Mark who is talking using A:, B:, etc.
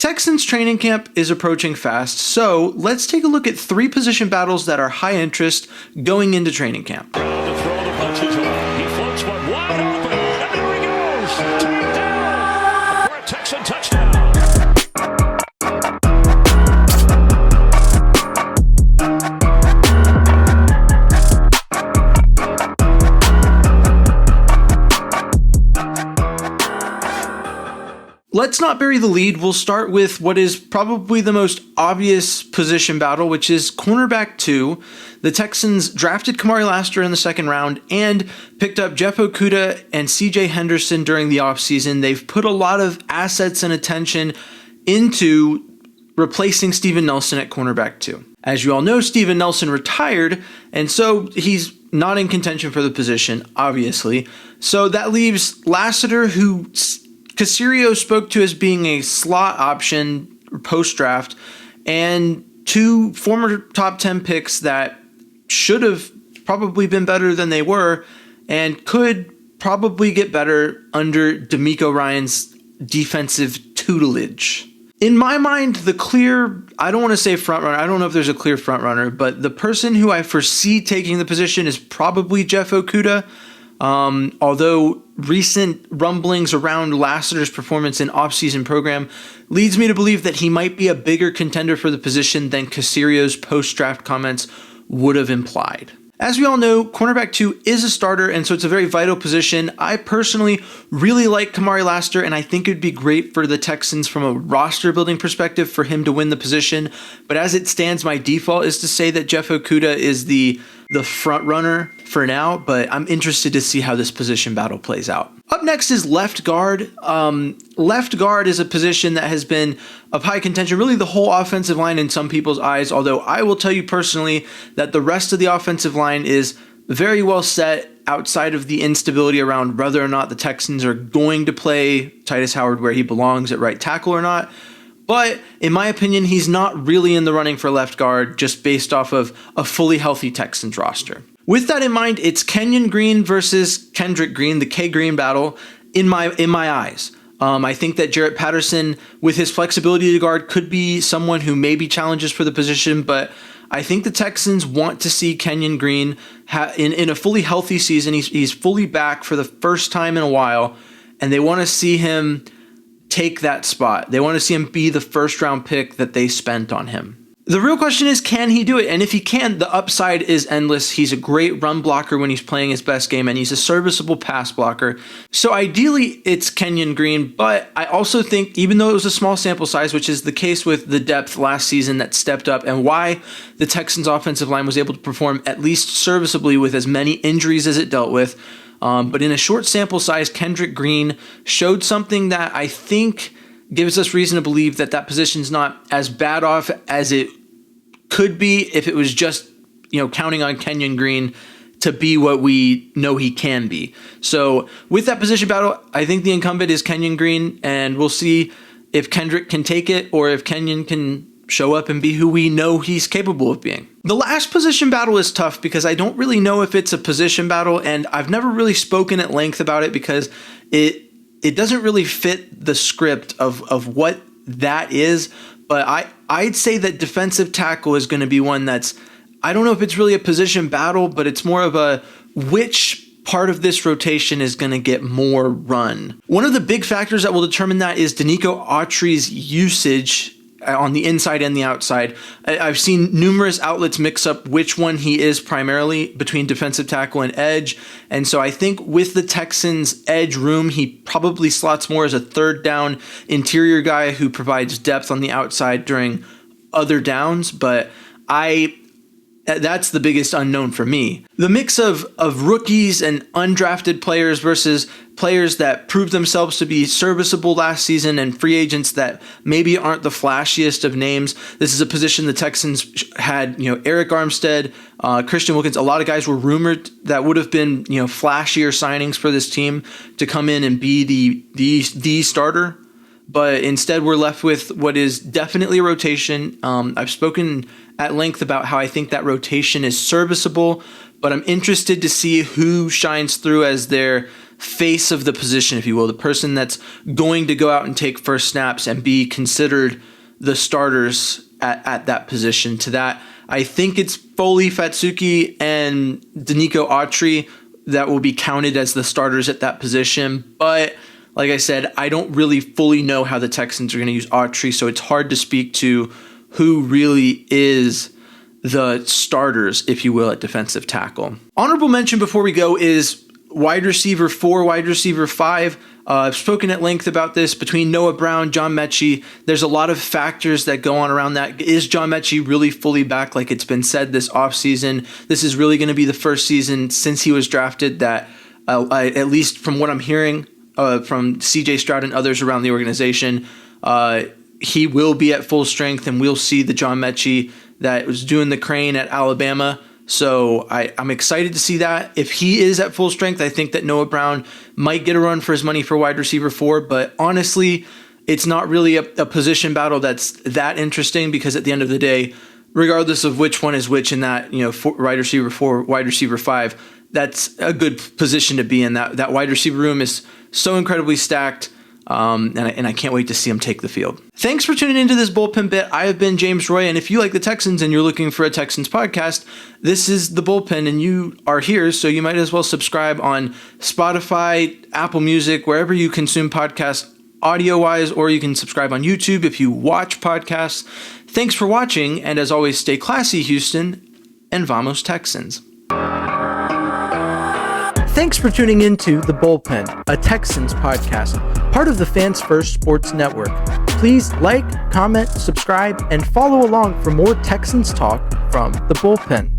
A: Texans training camp is approaching fast, so let's take a look at 3 position battles that are high interest going into training camp.
B: To throw the punches on. He floats one wide open, and there he goes. Tagged down for a Texan touchdown.
A: Let's not bury the lead. We'll start with what is probably the most obvious position battle, which is cornerback 2. The Texans drafted Kamari Laster in the second round and picked up Jeff Okudah and CJ Henderson during the offseason. They've put a lot of assets and attention into replacing Steven Nelson at cornerback 2. As you all know, Steven Nelson retired, and so he's not in contention for the position, obviously. So that leaves Lassiter, who Caserio spoke to as being a slot option post-draft, and 2 former top 10 picks that should have probably been better than they were and could probably get better under DeMeco Ryans' defensive tutelage. In my mind, the clear, I don't want to say front runner, I don't know if there's a clear front runner, but the person who I foresee taking the position is probably Jeff Okudah. Although recent rumblings around Lassiter's performance in off-season program leads me to believe that he might be a bigger contender for the position than Caserio's post-draft comments would have implied. As we all know, cornerback 2 is a starter, and so it's a very vital position. I personally really like Kamari Laster, and I think it would be great for the Texans from a roster building perspective for him to win the position. But as it stands, my default is to say that Jeff Okudah is the front runner for now, but I'm interested to see how this position battle plays out. Up next is left guard. Left guard is a position that has been of high contention, really the whole offensive line in some people's eyes, although I will tell you personally that the rest of the offensive line is very well set outside of the instability around whether or not the Texans are going to play Titus Howard where he belongs at right tackle or not. But in my opinion, he's not really in the running for left guard just based off of a fully healthy Texans roster. With that in mind, it's Kenyon Green versus Kendrick Green, the K Green battle in my eyes. I think that Jarrett Patterson, with his flexibility to guard, could be someone who maybe challenges for the position, but I think the Texans want to see Kenyon Green in a fully healthy season. He's fully back for the first time in a while, and they want to see him take that spot. They want to see him be the first round pick that they spent on him. The real question is, can he do it? And if he can, the upside is endless. He's a great run blocker when he's playing his best game, and he's a serviceable pass blocker. So ideally, it's Kenyon Green, but I also think, even though it was a small sample size, which is the case with the depth last season that stepped up and why the Texans offensive line was able to perform at least serviceably with as many injuries as it dealt with, but in a short sample size, Kendrick Green showed something that I think gives us reason to believe that that position's not as bad off as it could be if it was just, counting on Kenyon Green to be what we know he can be. So with that position battle, I think the incumbent is Kenyon Green, and we'll see if Kendrick can take it or if Kenyon can show up and be who we know he's capable of being. The last position battle is tough because I don't really know if it's a position battle, and I've never really spoken at length about it because it doesn't really fit the script of what that is. But I'd say that defensive tackle is going to be one that's, I don't know if it's really a position battle, but it's more of a which part of this rotation is going to get more run. One of the big factors that will determine that is Danico Autry's usage on the inside and the outside. I've seen numerous outlets mix up which one he is primarily between defensive tackle and edge. And so I think with the Texans' edge room, he probably slots more as a third down interior guy who provides depth on the outside during other downs. But that's the biggest unknown for me. The mix of rookies and undrafted players versus players that proved themselves to be serviceable last season and free agents that maybe aren't the flashiest of names. This is a position the Texans had, Eric Armstead, Christian Wilkins, a lot of guys were rumored that would have been, flashier signings for this team to come in and be the starter. But instead we're left with what is definitely a rotation. I've spoken at length about how I think that rotation is serviceable, but I'm interested to see who shines through as their face of the position, if you will, the person that's going to go out and take first snaps and be considered the starters at that position. To that, I think it's Foley, Fatsuki, and Danico Autry that will be counted as the starters at that position. But like I said, I don't really fully know how the Texans are going to use Autry, so it's hard to speak to who really is the starters, if you will, at defensive tackle. Honorable mention before we go is wide receiver 4, wide receiver 5. I've spoken at length about this between Noah Brown, John Mechie. There's a lot of factors that go on around that. Is John Mechie really fully back like it's been said this offseason? This is really going to be the first season since he was drafted that, at least from what I'm hearing from CJ Stroud and others around the organization, he will be at full strength, and we'll see the John Mechie that was doing the crane at Alabama. So I'm excited to see that. If he is at full strength, I think that Noah Brown might get a run for his money for wide receiver 4. But honestly, it's not really a position battle that's that interesting, because at the end of the day, regardless of which one is which in that, wide receiver 4, wide receiver 5, that's a good position to be in. That wide receiver room is so incredibly stacked. And I can't wait to see him take the field. Thanks for tuning into this Bullpen Bit. I have been James Roy, and if you like the Texans and you're looking for a Texans podcast, this is the Bullpen, and you are here, so you might as well subscribe on Spotify, Apple Music, wherever you consume podcasts audio-wise, or you can subscribe on YouTube if you watch podcasts. Thanks for watching, and as always, stay classy, Houston, and vamos Texans. Thanks for tuning into The Bullpen, a Texans podcast, part of the Fans First Sports Network. Please like, comment, subscribe, and follow along for more Texans talk from The Bullpen.